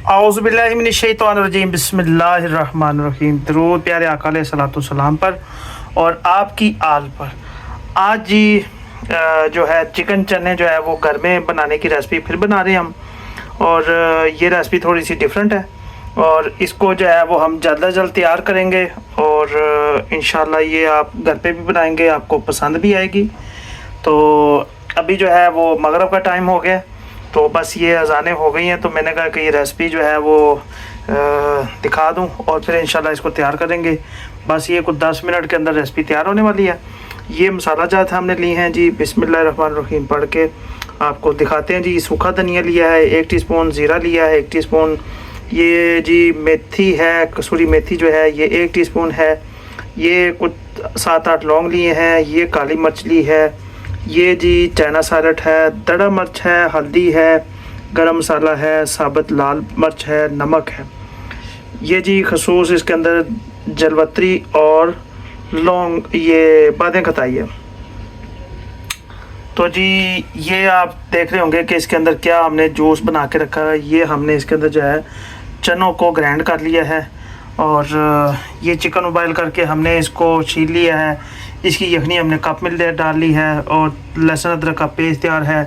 औज़ुबिल्लाहिमिनश्शैतानिर्रजीम बिस्मिल्लाहिर्रहमानिर्रहीम। दरूद प्यारे आका अलैहिस्सलाम पर और आपकी आल पर। आज जी जो है चिकन चने जो है वो घर में बनाने की रेसिपी फिर बना रहे हैं हम। और ये रेसिपी थोड़ी सी डिफरेंट है और इसको जो है वो हम जल्द अज जल्द तैयार करेंगे और इंशाल्लाह ये आप घर पे भी बनाएंगे, आपको पसंद भी आएगी। तो अभी जो है वो मगरिब का टाइम हो गया, तो बस ये अज़ानें हो गई हैं, तो मैंने कहा कि ये रेसिपी जो है वो दिखा दूं और फिर इंशाल्लाह इसको तैयार करेंगे। बस ये कुछ 10 मिनट के अंदर रेसिपी तैयार होने वाली है। ये मसाला जात हमने ली हैं जी, बिस्मिल्लाहिर्रहमानिर्रहीम पढ़ के आपको दिखाते हैं जी। सूखा धनिया लिया है, 1 टीस्पून ज़ीरा लिया है, 1 टीस्पून ये जी मेथी है, कसूरी मेथी जो है ये 1 टीस्पून है। ये कुछ 7-8 लौंग लिए हैं, ये काली मिर्च ली है, ये जी चाइना सैलेड है, दड़ा मिर्च है, हल्दी है, गरम मसाला है, साबुत लाल मिर्च है, नमक है। ये जी खसूस इसके अंदर जलवत्री और लौंग, ये बादें कताई है। तो जी ये आप देख रहे होंगे कि इसके अंदर क्या हमने जूस बना के रखा है। ये हमने इसके अंदर जो है चनों को ग्राइंड कर लिया है और ये चिकन उबाइल करके हमने इसको छील लिया है। इसकी यखनी हमने कप में डाल ली है और लहसुन अदरक का पेस्ट तैयार है।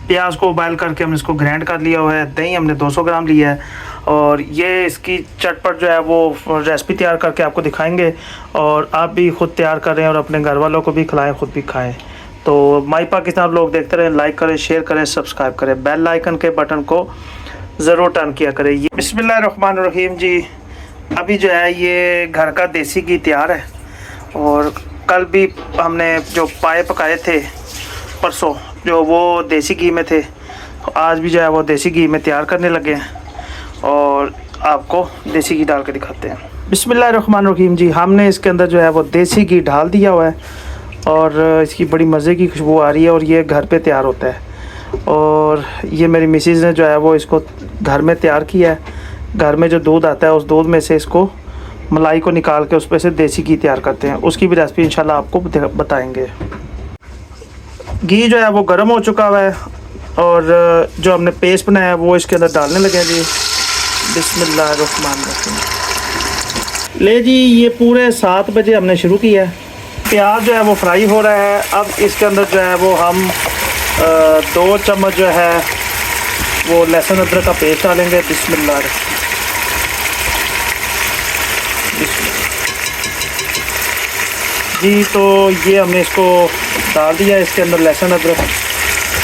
प्याज को उबाइल करके हमने इसको ग्राइंड कर लिया हुआ है। दही हमने 200 ग्राम लिया है और ये इसकी चटपट जो है वो रेसिपी तैयार करके आपको दिखाएंगे और आप भी ख़ुद तैयार करें और अपने घर वालों को भी खिलाएं, ख़ुद भी खाएं। तो माई पाकिस्तान लोग देखते रहें, लाइक करें, शेयर करें, सब्सक्राइब करें, बेल आइकन के बटन को ज़रूर टर्न किया करें। ये बिस्मिल्लाहिर्रहमानिर्रहीम जी। अभी जो है ये घर का देसी घी तैयार है और कल भी हमने जो पाए पकाए थे परसों, जो वो देसी घी में थे, तो आज भी जो है वो देसी घी में तैयार करने लगे हैं और आपको देसी घी डाल के दिखाते हैं। बिस्मिल्लाहिर्रहमानिर्रहीम जी। हमने इसके अंदर जो है वो देसी घी डाल दिया हुआ है और इसकी बड़ी मज़े की खुशबू आ रही है और ये घर पे तैयार होता है। और ये मेरी मिसेज़ ने जो है वो इसको घर में तैयार किया है। घर में जो दूध आता है उस दूध में से इसको मलाई को निकाल के उस पर से देसी घी तैयार करते हैं। उसकी भी रेसिपी इंशाल्लाह आपको बताएंगे। घी जो है वो गर्म हो चुका हुआ है और जो हमने पेस्ट बनाया है वो इसके अंदर डालने लगे जी। बिस्मिल्लाहिर्रहमानिर्रहीम। ले जी, ये पूरे 7 बजे हमने शुरू किया है। प्याज जो है वो फ्राई हो रहा है। अब इसके अंदर जो है वो हम 2 चम्मच जो है वो लहसुन अदरक का पेस्ट डालेंगे। बिस्मिल्लाह जी। तो ये हमने इसको डाल दिया इसके अंदर लहसुन अदरक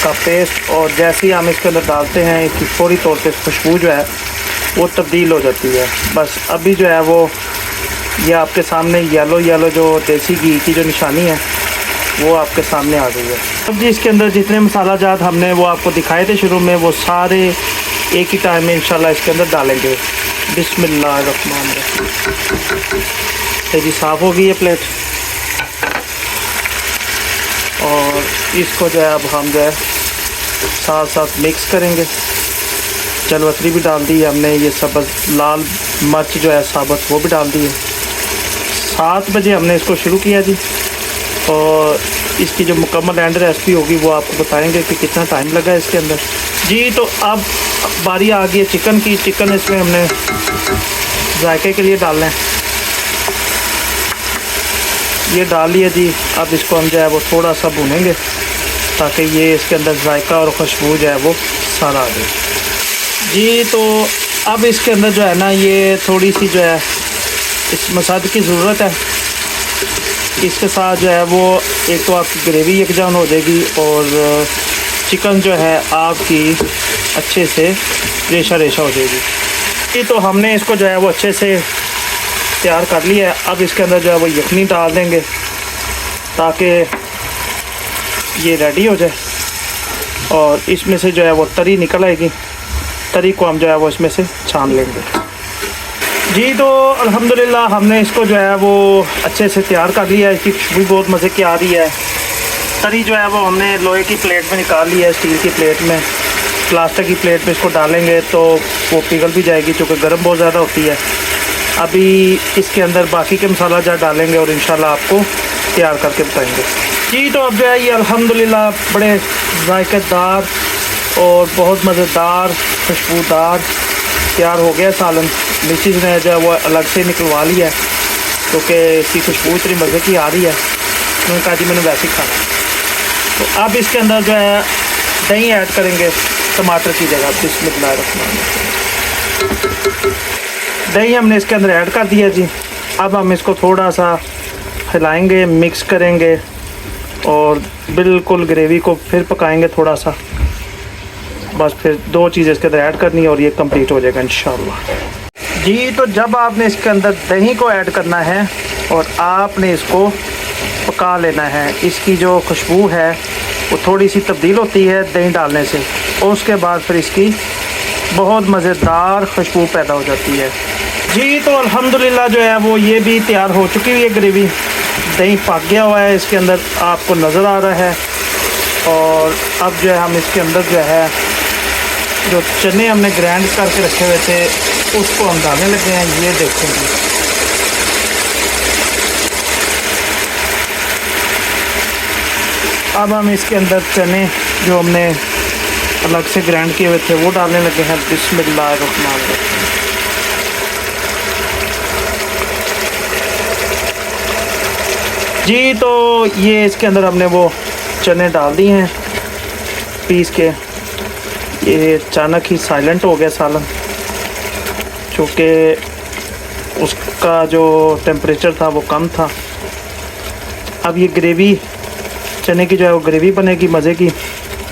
का पेस्ट और जैसे ही हम इसके अंदर डालते हैं इसकी फौरी तौर पे खुशबू जो है वो तब्दील हो जाती है। बस अभी जो है वो ये आपके सामने येलो जो देसी घी की जो निशानी है वो आपके सामने आ गई है। अब जी इसके अंदर जितने मसाला जात हमने वो आपको दिखाए थे शुरू में, वो सारे एक ही टाइम में इंशाल्लाह इसके अंदर डालेंगे। बिस्मिल्लाहिर्रहमानिर्रहीम। जी साफ़ हो गई है प्लेट और इसको जो है अब हम जो है साथ साथ मिक्स करेंगे। जलवतरी भी डाल दी है हमने, ये सब्ज़ लाल मिर्च जो है साबुत वो भी डाल दी है। 7 बजे हमने इसको शुरू किया जी और इसकी जो मुकम्मल एंड रेसिपी होगी वो आपको बताएंगे कि कितना टाइम लगा इसके अंदर जी। तो अब बारी आ गई है चिकन की। चिकन इसमें हमने जायके के लिए डालना है, ये डाल लिया जी। अब इसको हम जो है वो थोड़ा सा भूनेंगे ताकि ये इसके अंदर जायका और खुशबू जो है वो सारा आ जाए जी। तो अब इसके अंदर जो है ना ये थोड़ी सी जो है इस मसाले की ज़रूरत है। इसके साथ जो है वो एक तो आपकी ग्रेवी यकजान हो जाएगी और चिकन जो है आपकी अच्छे से रेशा हो जाएगी। ये तो हमने इसको जो है वो अच्छे से तैयार कर लिया है। अब इसके अंदर जो है वो यखनी डाल देंगे ताकि ये रेडी हो जाए और इसमें से जो है वो तरी निकल आएगी। तरी को हम जो है वो इसमें से छान लेंगे जी। तो अल्हम्दुलिल्लाह हमने इसको जो है वो अच्छे से तैयार कर लिया है। इसकी खुशबू बहुत मज़े की आ रही है। तरी जो है वो हमने लोहे की प्लेट में निकाल लिया है, स्टील की प्लेट में। प्लास्टिक की प्लेट में इसको डालेंगे तो वो पिघल भी जाएगी क्योंकि गर्म बहुत ज़्यादा होती है। अभी इसके अंदर बाकी के मसाला जार डालेंगे और इंशाल्लाह आपको तैयार करके बताएंगे जी। तो अब जो है ये अल्हम्दुलिल्लाह बड़े जायकेदार और बहुत मज़ेदार खुशबूदार तैयार हो गया सालन। मिसेज ने जो है वो अलग से निकलवा लिया है क्योंकि इसकी खुशबू इतनी मज़े की आ रही है। उन्होंने कहा जी मैंने वैसे ही खाना। तो अब इसके अंदर जो है दही ऐड करेंगे टमाटर की जगह। बिस्मिल्लाहिर्रहमानिर्रहीम। दही हमने इसके अंदर ऐड कर दिया जी। अब हम इसको थोड़ा सा हिलाएंगे, मिक्स करेंगे और बिल्कुल ग्रेवी को फिर पकाएंगे थोड़ा सा। बस फिर 2 चीज़ें इसके अंदर ऐड करनी है और ये कंप्लीट हो जाएगा इंशाल्लाह जी। तो जब आपने इसके अंदर दही को ऐड करना है और आपने इसको पका लेना है, इसकी जो खुशबू है वो थोड़ी सी तब्दील होती है दही डालने से और उसके बाद फिर इसकी बहुत मज़ेदार खुशबू पैदा हो जाती है जी। तो अल्हम्दुलिल्लाह जो है वो ये भी तैयार हो चुकी हुई है ग्रेवी। दही पक गया हुआ है, इसके अंदर आपको नज़र आ रहा है। और अब जो है हम इसके अंदर जो है जो चने हमने ग्राइंड करके रखे हुए थे उसको हम डालने लगे हैं। ये देखेंगे अब हम इसके अंदर चने जो हमने अलग से ग्राइंड किए हुए थे वो डालने लगे हैं। बिस्मिल्लाहिर्रहमानिर्रहीम। जी तो ये इसके अंदर हमने वो चने डाल दिए हैं पीस के। ये अचानक ही साइलेंट हो गया सालन चूँकि उसका जो टेम्परेचर था वो कम था। अब ये ग्रेवी चने की जो है वो ग्रेवी बनेगी मज़े की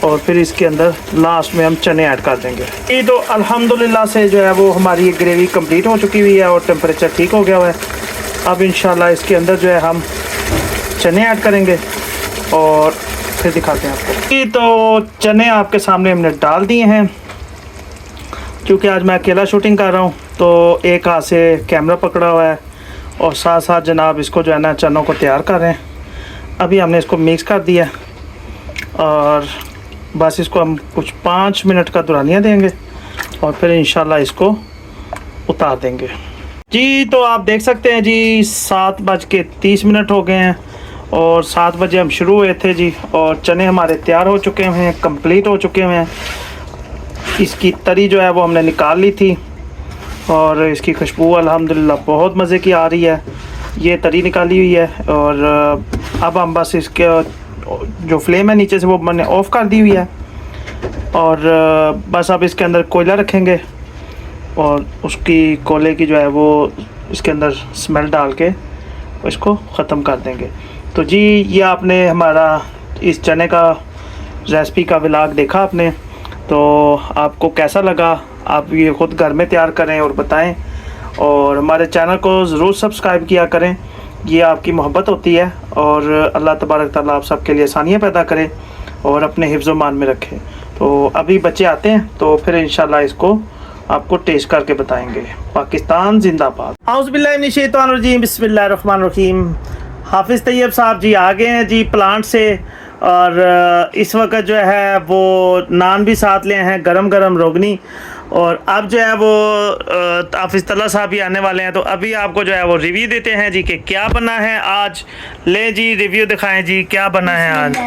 और फिर इसके अंदर लास्ट में हम चने ऐड कर देंगे। ये तो अल्हम्दुलिल्लाह से जो है वो हमारी ये ग्रेवी कंप्लीट हो चुकी हुई है और टेम्परेचर ठीक हो गया हुआ है। अब इंशाल्लाह इसके अंदर जो है हम चने ऐड करेंगे और फिर दिखाते हैं आपको। ये तो चने आपके सामने हमने डाल दिए हैं। क्योंकि आज मैं अकेला शूटिंग कर रहा हूँ तो एक हाथ से कैमरा पकड़ा हुआ है और साथ साथ जनाब इसको जो है ना चनों को तैयार कर रहे हैं। अभी हमने इसको मिक्स कर दिया और बस इसको हम कुछ 5 मिनट का दुरानिया देंगे और फिर इंशाल्लाह इसको उतार देंगे जी। तो आप देख सकते हैं जी 7:30 हो गए हैं और 7 बजे हम शुरू हुए थे जी और चने हमारे तैयार हो चुके हैं, कंप्लीट हो चुके हैं। इसकी तरी जो है वो हमने निकाल ली थी और इसकी खुशबू अल्हम्दुलिल्लाह बहुत मज़े की आ रही है। ये तरी निकाली हुई है और अब हम बस इसके जो फ्लेम है नीचे से वो मैंने ऑफ़ कर दी हुई है और बस अब इसके अंदर कोयला रखेंगे और उसकी कोयले की जो है वो इसके अंदर स्मेल डाल के इसको ख़त्म कर देंगे। तो जी ये आपने हमारा इस चने का रेसिपी का व्लॉग देखा आपने, तो आपको कैसा लगा आप ये ख़ुद घर में तैयार करें और बताएं और हमारे चैनल को ज़रूर सब्सक्राइब किया करें। ये आपकी मोहब्बत होती है और अल्लाह तबारक ताला आप सबके लिए आसानियाँ पैदा करे और अपने हिफ्ज़-ओ-मान में रखे। तो अभी बच्चे आते हैं तो फिर इंशाल्लाह इसको आपको टेस्ट करके बताएंगे। पाकिस्तान जिंदाबाद। औज़ु बिल्लाहि मिनश शैतानिर रजीम, बिस्मिल्लाहिर्रहमानिर्रहीम। हाफिज़ तैयब साहब जी आ गए हैं जी प्लांट से और इस वक्त जो है वो नान भी साथ ले हैं, गरम गरम रोगनी। और अब जो है वो हाफिज़ तल्ला साहब भी आने वाले हैं तो अभी आपको जो है वो रिव्यू देते हैं जी कि क्या बना है आज। ले जी रिव्यू दिखाएं जी क्या बना है आज।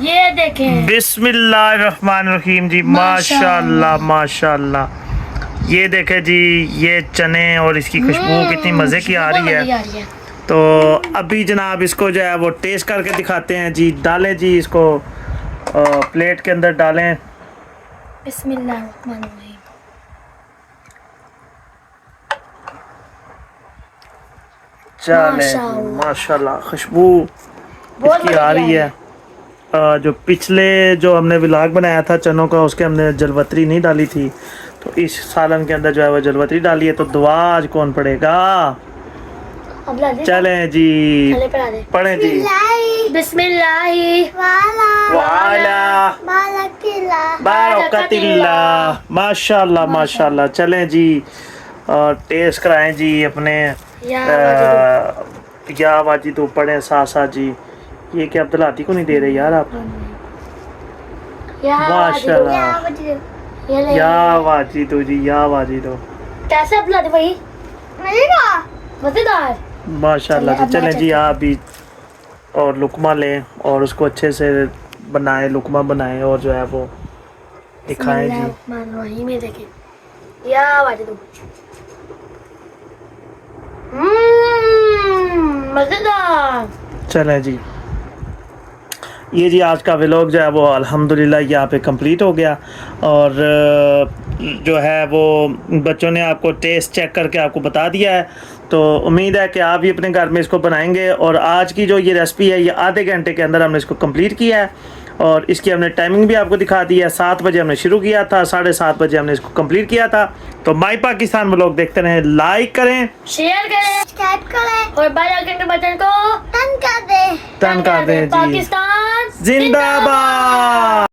ये देखें बिस्मिल्लाहिर्रहमानिर्रहीम जी। माशाल्लाह माशाल्लाह। ये देखें जी ये चने और इसकी खुशबू कितनी मज़े की आ रही है। तो अभी जनाब इसको जो है वो टेस्ट करके दिखाते हैं जी। डालें जी इसको प्लेट के अंदर डालें। बिस्मिल्लाहिर्रहमानिर्रहीम। चलें माशाल्लाह खुशबू इसकी आ रही है। जो पिछले जो हमने व्लॉग बनाया था चनों का उसके हमने जलवतरी नहीं डाली थी तो इस सालन के अंदर जो है वो जलवतरी डाली है। तो दुआ आज कौन पढ़ेगा? चलें जी पढ़ें जी। बिस्मिल्लाहि वाला बरकतिल्लाह। माशाल्लाह माशाल्लाह। चलें जी और टेस्ट कराएं जी अपने या वाजी तो पढ़ें साथ साथ जी। ये क्या अब्दुल्लाती को नहीं दे रहे यार आप? माशाल्लाह या वाजी तो जी या वाजी तो कैसे अब्दुल्लाती भाई मजेदार माशाल्लाह। तो चलें जी आप भी और लुकमा लें और उसको अच्छे से बनाएं, लुकमा बनाएं और जो है वो दिखाएं जी। देखें या वाटे दो मजेदार। चले जी, ये जी आज का व्लॉग जो है वो अल्हम्दुलिल्लाह यहाँ पे कंप्लीट हो गया। और जो है वो बच्चों ने आपको टेस्ट चेक करके आपको बता दिया है, तो उम्मीद है कि आप भी अपने घर में इसको बनाएंगे। और आज की जो ये रेसिपी है ये आधे घंटे के अंदर हमने इसको कंप्लीट किया है। और इसकी हमने टाइमिंग भी आपको दिखा दी है, 7 बजे हमने शुरू किया था, 7:30 बजे हमने इसको कंप्लीट किया था। तो माई पाकिस्तान व्लॉग देखते रहें, लाइक करें, शेयर करें, सब्सक्राइब करें और बेल आइकन के बटन को टन कर दें। टन कर दें जी। पाकिस्तान जिंदाबाद।